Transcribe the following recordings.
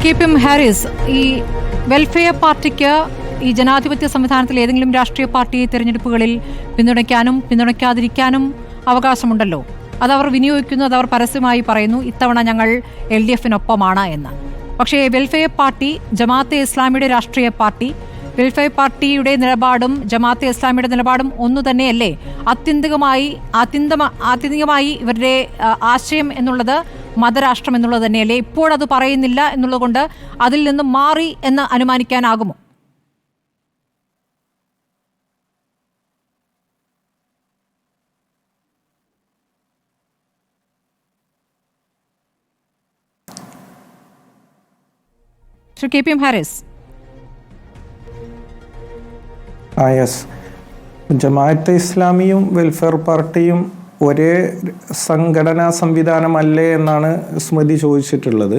KPM Haris, ഈ welfare പാർട്ടിക്ക് ഈ ജനാധിപത്യ സംവിധാനത്തിൽ ഏതെങ്കിലും രാഷ്ട്രീയ പാർട്ടിയെ തിരഞ്ഞെടുപ്പുകളിൽ പിന്തുണയ്ക്കാനും പിന്തുണയ്ക്കാതിരിക്കാനും അവകാശമുണ്ടല്ലോ. അതവർ വിനിയോഗിക്കുന്നു, അതവർ പരസ്യമായി പറയുന്നു ഇത്തവണ ഞങ്ങൾ LDFനൊപ്പമാണ് എന്ന്. പക്ഷേ വെൽഫെയർ പാർട്ടി ജമാഅത്തെ ഇസ്ലാമിയുടെ രാഷ്ട്രീയ പാർട്ടി, വെൽഫെയർ പാർട്ടിയുടെ നിലപാടും ജമാഅത്തെ ഇസ്ലാമിയുടെ നിലപാടും ഒന്നു തന്നെയല്ലേ? ആത്യന്തികമായി ഇവരുടെ ആശയം എന്നുള്ളത് മതരാഷ്ട്രം എന്നുള്ളത് തന്നെയല്ലേ? ഇപ്പോഴത് പറയുന്നില്ല എന്നുള്ളത് കൊണ്ട് അതിൽ നിന്നും മാറി എന്ന് അനുമാനിക്കാനാകുമോ? ശ്രീ KPM ഹാരിസ്. യെസ്, ജമാഅത്തെ ഇസ്ലാമിയും വെൽഫെയർ പാർട്ടിയും ഒരേ സംഘടനാ സംവിധാനമല്ലേ എന്നാണ് സ്മൃതി ചോദിച്ചിട്ടുള്ളത്,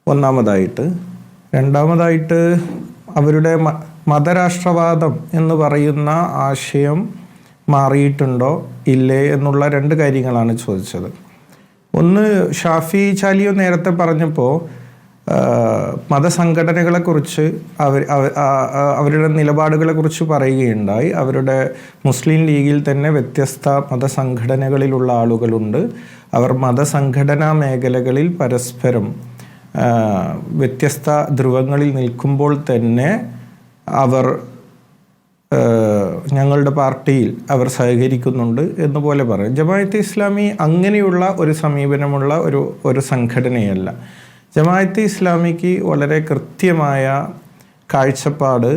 ഒന്നാമതായിട്ട്. രണ്ടാമതായിട്ട് അവരുടെ മതരാഷ്ട്രവാദം എന്ന് പറയുന്ന ആശയം മാറിയിട്ടുണ്ടോ ഇല്ലേ എന്നുള്ള രണ്ട് കാര്യങ്ങളാണ് ചോദിച്ചത്. ഒന്ന്, ഷാഫി ചാലിയോ നേരത്തെ പറഞ്ഞപ്പോൾ മതസംഘടനകളെക്കുറിച്ച് അവരുടെ നിലപാടുകളെക്കുറിച്ച് പറയുകയുണ്ടായി. അവരുടെ മുസ്ലിം ലീഗിൽ തന്നെ വ്യത്യസ്ത മതസംഘടനകളിലുള്ള ആളുകളുണ്ട്. അവർ മതസംഘടനാ മേഖലകളിൽ പരസ്പരം വ്യത്യസ്ത ധ്രുവങ്ങളിൽ നിൽക്കുമ്പോൾ തന്നെ അവർ ഞങ്ങളുടെ പാർട്ടിയിൽ അവർ സഹകരിക്കുന്നുണ്ട് എന്നുപോലെ പറയും. ജമാഅത്തെ ഇസ്ലാമി അങ്ങനെയുള്ള ഒരു സമീപനമുള്ള ഒരു സംഘടനയല്ല. ജമാഅത്തെ ഇസ്ലാമിക്ക് വളരെ കൃത്യമായ കാഴ്ചപ്പാട്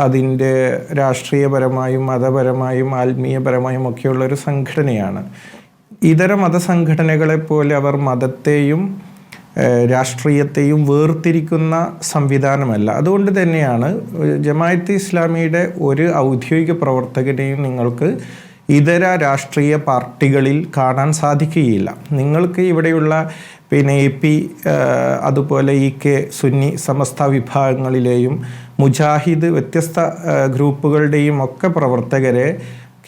അതിൻ്റെ രാഷ്ട്രീയപരമായും മതപരമായും ആത്മീയപരമായും ഒക്കെയുള്ളൊരു സംഘടനയാണ്. ഇതര മതസംഘടനകളെപ്പോലെ അവർ മതത്തെയും രാഷ്ട്രീയത്തെയും വേർതിരിക്കുന്ന സംവിധാനമല്ല. അതുകൊണ്ട് തന്നെയാണ് ജമാഅത്തെ ഇസ്ലാമിയുടെ ഒരു ഔദ്യോഗിക പ്രവർത്തകനെയും നിങ്ങൾക്ക് ഇതര രാഷ്ട്രീയ പാർട്ടികളിൽ കാണാൻ സാധിക്കുകയില്ല. നിങ്ങൾക്ക് ഇവിടെയുള്ള AP, അതുപോലെ EK, സുന്നി സമസ്ത വിഭാഗങ്ങളിലെയും മുജാഹിദ് വ്യത്യസ്ത ഗ്രൂപ്പുകളുടെയും ഒക്കെ പ്രവർത്തകരെ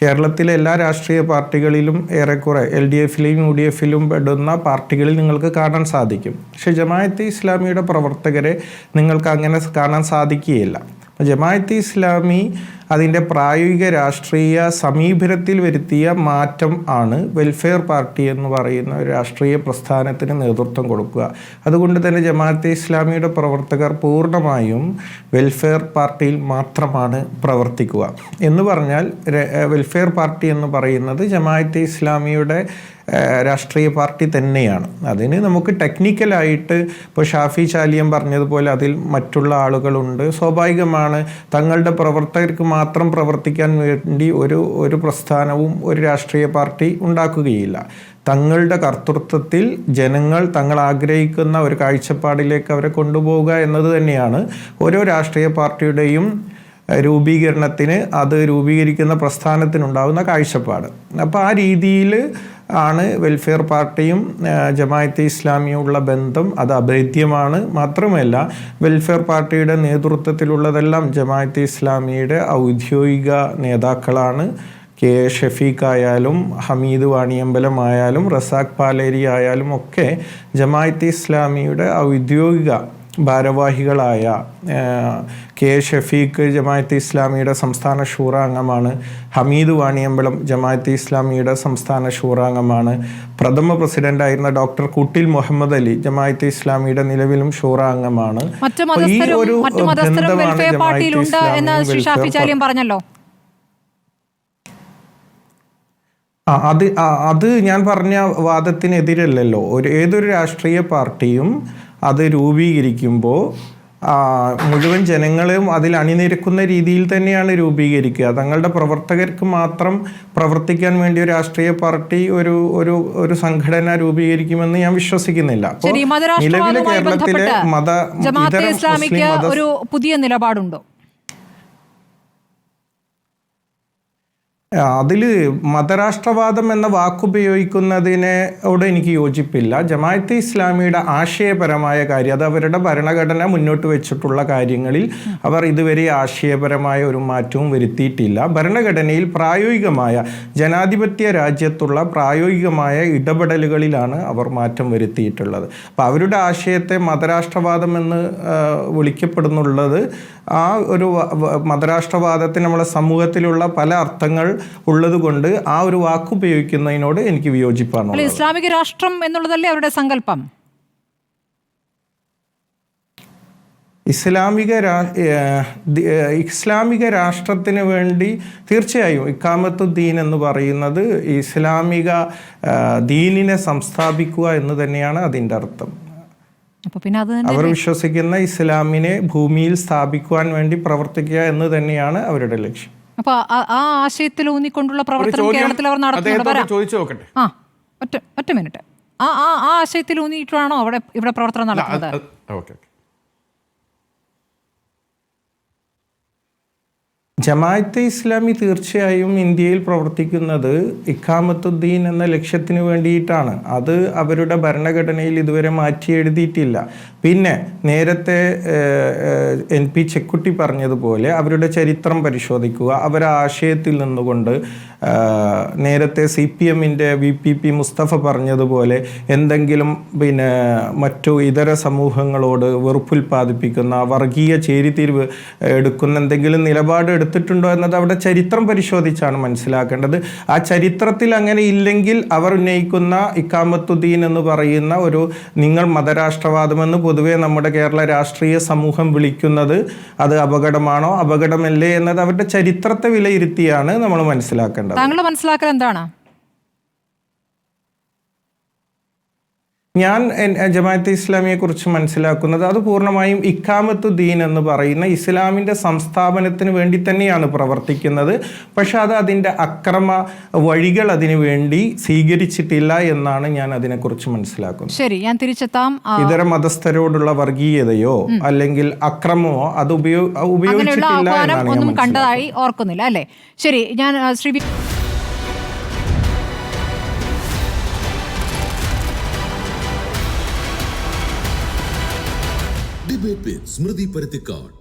കേരളത്തിലെ എല്ലാ രാഷ്ട്രീയ പാർട്ടികളിലും ഏറെക്കുറെ LDFയിലും UDFയിലും പെടുന്ന പാർട്ടികളിൽ നിങ്ങൾക്ക് കാണാൻ സാധിക്കും. പക്ഷേ ജമാഅത്തെ ഇസ്ലാമിയുടെ പ്രവർത്തകരെ നിങ്ങൾക്ക് അങ്ങനെ കാണാൻ സാധിക്കുകയില്ല. ജമാഅത്തെ ഇസ്ലാമി അതിൻ്റെ പ്രായോഗിക രാഷ്ട്രീയ സമീപനത്തിൽ വരുത്തിയ മാറ്റം ആണ് വെൽഫെയർ പാർട്ടി എന്ന് പറയുന്ന ഒരു രാഷ്ട്രീയ പ്രസ്ഥാനത്തിന് നേതൃത്വം കൊടുക്കുക. അതുകൊണ്ട് തന്നെ ജമാഅത്തെ ഇസ്ലാമിയുടെ പ്രവർത്തകർ പൂർണ്ണമായും വെൽഫെയർ പാർട്ടിയിൽ മാത്രമാണ് പ്രവർത്തിക്കുക. എന്ന് പറഞ്ഞാൽ വെൽഫെയർ പാർട്ടി എന്ന് പറയുന്നത് ജമാഅത്തെ ഇസ്ലാമിയുടെ രാഷ്ട്രീയ പാർട്ടി തന്നെയാണ്. അതിന് നമുക്ക് ടെക്നിക്കലായിട്ട് ഇപ്പോൾ ഷാഫി ചാലിയം പറഞ്ഞതുപോലെ അതിൽ മറ്റുള്ള ആളുകളുണ്ട്. സ്വാഭാവികമാണ്, തങ്ങളുടെ പ്രവർത്തകർക്ക് മാത്രം പ്രവർത്തിക്കാൻ വേണ്ടി ഒരു പ്രസ്ഥാനവും ഒരു രാഷ്ട്രീയ പാർട്ടി ഉണ്ടാക്കുകയില്ല. തങ്ങളുടെ കർത്തൃത്വത്തിൽ ജനങ്ങൾ തങ്ങൾ ആഗ്രഹിക്കുന്ന ഒരു കാഴ്ചപ്പാടിലേക്ക് അവരെ കൊണ്ടുപോവുക എന്നത് തന്നെയാണ് ഓരോ രാഷ്ട്രീയ പാർട്ടിയുടെയും രൂപീകരണത്തിന്, അത് രൂപീകരിക്കുന്ന പ്രസ്ഥാനത്തിനുണ്ടാകുന്ന കാഴ്ചപ്പാട്. അപ്പോൾ ആ രീതിയിൽ ആണ് വെൽഫെയർ പാർട്ടിയും ജമാഅത്തെ ഇസ്ലാമിയുള്ള ബന്ധം. അത് അഭേദ്യമാണ്. മാത്രമല്ല, വെൽഫെയർ പാർട്ടിയുടെ നേതൃത്വത്തിലുള്ളതെല്ലാം ജമാഅത്തെ ഇസ്ലാമിയുടെ ഔദ്യോഗിക നേതാക്കളാണ്. K ഷഫീഖ് ആയാലും ഹമീദ് വാണിയമ്പലം ആയാലും റസാഖ് പാലേരി ആയാലും ഒക്കെ ജമാഅത്തെ ഇസ്ലാമിയുടെ ഔദ്യോഗിക ഭാരവാഹികളായ K ഷഫീഖ് ജമാഅത്തെ ഇസ്ലാമിയുടെ സംസ്ഥാന ഷൂറ അംഗമാണ്. ഹമീദ് വാണിയമ്പലം ജമാഅത്തെ ഇസ്ലാമിയുടെ സംസ്ഥാന ഷൂറ അംഗമാണ്. പ്രഥമ പ്രസിഡന്റായിരുന്ന ഡോക്ടർ കുട്ടിൽ മുഹമ്മദ് അലി ജമാഅത്തെ ഇസ്ലാമിയുടെ നിലവിലും ഷൂറ അംഗമാണ്. ഈ ഒരു പറഞ്ഞല്ലോ. അത് ഞാൻ പറഞ്ഞ വാദത്തിനെതിരല്ലല്ലോ. ഏതൊരു രാഷ്ട്രീയ പാർട്ടിയും അത് രൂപീകരിക്കുമ്പോൾ മുഴുവൻ ജനങ്ങളെയും അതിൽ അണിനിരക്കുന്ന രീതിയിൽ തന്നെയാണ് രൂപീകരിക്കുക. തങ്ങളുടെ പ്രവർത്തകർക്ക് മാത്രം പ്രവർത്തിക്കാൻ വേണ്ടി ഒരു രാഷ്ട്രീയ പാർട്ടി ഒരു സംഘടന രൂപീകരിക്കുമെന്ന് ഞാൻ വിശ്വസിക്കുന്നില്ല. നിലവിലെ കേരളത്തിലെ ഒരു പുതിയ നിലപാടുണ്ടോ? അതിൽ മതരാഷ്ട്രവാദം എന്ന വാക്കുപയോഗിക്കുന്നതിനോട് എനിക്ക് യോജിപ്പില്ല. ജമാഅത്തെ ഇസ്ലാമിയുടെ ആശയപരമായ കാര്യം, അത് അവരുടെ ഭരണഘടന മുന്നോട്ട് വെച്ചിട്ടുള്ള കാര്യങ്ങളിൽ അവർ ഇതുവരെ ആശയപരമായ ഒരു മാറ്റവും വരുത്തിയിട്ടില്ല. ഭരണഘടനയിൽ പ്രായോഗികമായ ജനാധിപത്യ രാജ്യത്തുള്ള പ്രായോഗികമായ ഇടപെടലുകളിലാണ് അവർ മാറ്റം വരുത്തിയിട്ടുള്ളത്. അപ്പോൾ അവരുടെ ആശയത്തെ മതരാഷ്ട്രവാദം എന്ന് വിളിക്കപ്പെടുന്നുള്ളത് ആ ഒരു മതരാഷ്ട്രവാദത്തിന് നമ്മുടെ സമൂഹത്തിലുള്ള പല അർത്ഥങ്ങൾ ഉള്ളത് കൊണ്ട് ആ ഒരു വാക്ക് ഉപയോഗിക്കുന്നതിനോട് എനിക്ക് വിയോജിപ്പാണ്. ഇസ്ലാമിക രാഷ്ട്രം എന്നുള്ളതല്ലേ അവരുടെ സങ്കല്പം? ഇസ്ലാമിക രാഷ്ട്രത്തിന് വേണ്ടി തീർച്ചയായും ഇഖാമത്തുദ്ദീൻ എന്ന് പറയുന്നത് ഇസ്ലാമിക ദീനിനെ സംസ്ഥാപിക്കുക എന്ന് തന്നെയാണ് അതിൻ്റെ അർത്ഥം. അവർ വിശ്വസിക്കുന്ന ഇസ്ലാമിനെ ഭൂമിയിൽ സ്ഥാപിക്കുവാൻ വേണ്ടി പ്രവർത്തിക്കുക എന്ന് തന്നെയാണ് അവരുടെ ലക്ഷ്യം. അപ്പൊ ആ ആശയത്തിൽ ഊന്നിക്കൊണ്ടുള്ള പ്രവർത്തനം കേരളത്തിൽ അവർ നടത്തുന്നുണ്ട്. ഒറ്റ മിനിറ്റ്. ആ ആശയത്തിൽ ഊന്നിയിട്ടാണോ ഇവിടെ പ്രവർത്തനം നടത്തുന്നത്? ജമാഅത്തെ ഇസ്ലാമി തീർച്ചയായും ഇന്ത്യയിൽ പ്രവർത്തിക്കുന്നത് ഇഖാമത്തുദ്ദീൻ എന്ന ലക്ഷ്യത്തിന് വേണ്ടിയിട്ടാണ്. അത് അവരുടെ ഭരണഘടനയിൽ ഇതുവരെ മാറ്റി എഴുതിയിട്ടില്ല. പിന്നെ നേരത്തെ NP ചെക്കുട്ടി പറഞ്ഞതുപോലെ അവരുടെ ചരിത്രം പരിശോധിക്കുക. അവരുടെ ആശയത്തിൽ നിന്നുകൊണ്ട് നേരത്തെ CPMൻ്റെ VPP മുസ്തഫ പറഞ്ഞതുപോലെ എന്തെങ്കിലും മറ്റു ഇതര സമൂഹങ്ങളോട് വെറുപ്പുൽപ്പാദിപ്പിക്കുന്ന വർഗീയ ചേരിതിരിവ് എടുക്കുന്ന എന്തെങ്കിലും നിലപാട് എടുത്തിട്ടുണ്ടോ എന്നത് അവിടെ ചരിത്രം പരിശോധിച്ചാണ് മനസ്സിലാക്കേണ്ടത്. ആ ചരിത്രത്തിൽ അങ്ങനെ ഇല്ലെങ്കിൽ അവർ ഉന്നയിക്കുന്ന ഇഖാമത്തുദ്ദീൻ എന്ന് പറയുന്ന ഒരു നിങ്ങൾ മതരാഷ്ട്രവാദമെന്ന് പൊതുവെ നമ്മുടെ കേരള രാഷ്ട്രീയ സമൂഹം വിളിക്കുന്നത് അത് അപകടമാണോ അപകടമല്ലേ എന്നത് അവരുടെ ചരിത്രത്തെ വിലയിരുത്തിയാണ് നമ്മൾ മനസ്സിലാക്കേണ്ടത്. താങ്കളുടെ മനസ്സിലാക്കൽ എന്താണ്? ഞാൻ ജമാഅത്തെ ഇസ്ലാമിയെ കുറിച്ച് മനസ്സിലാക്കുന്നത് അത് പൂർണ്ണമായും ഇഖാമത്തുദ്ദീൻ എന്ന് പറയുന്ന ഇസ്ലാമിൻ്റെ സംസ്ഥാപനത്തിന് വേണ്ടി തന്നെയാണ് പ്രവർത്തിക്കുന്നത്. പക്ഷെ അത് അതിൻ്റെ അക്രമ വഴികൾ അതിനു വേണ്ടി സ്വീകരിച്ചിട്ടില്ല എന്നാണ് ഞാൻ അതിനെക്കുറിച്ച് മനസ്സിലാക്കുന്നത്. ശരി, ഞാൻ തിരിച്ചെത്താം. ഇതര മതസ്ഥരോടുള്ള വർഗീയതയോ അല്ലെങ്കിൽ അക്രമമോ അത് ഉപയോഗിച്ചിട്ടില്ല ഒന്നും കണ്ടതായി ഓർക്കുന്നില്ല അല്ലേ? ശരി, ഞാൻ ശ്രീ ഡിബേറ്റ് വിത്ത് സ്മൃതി പരുത്തിക്കാട്.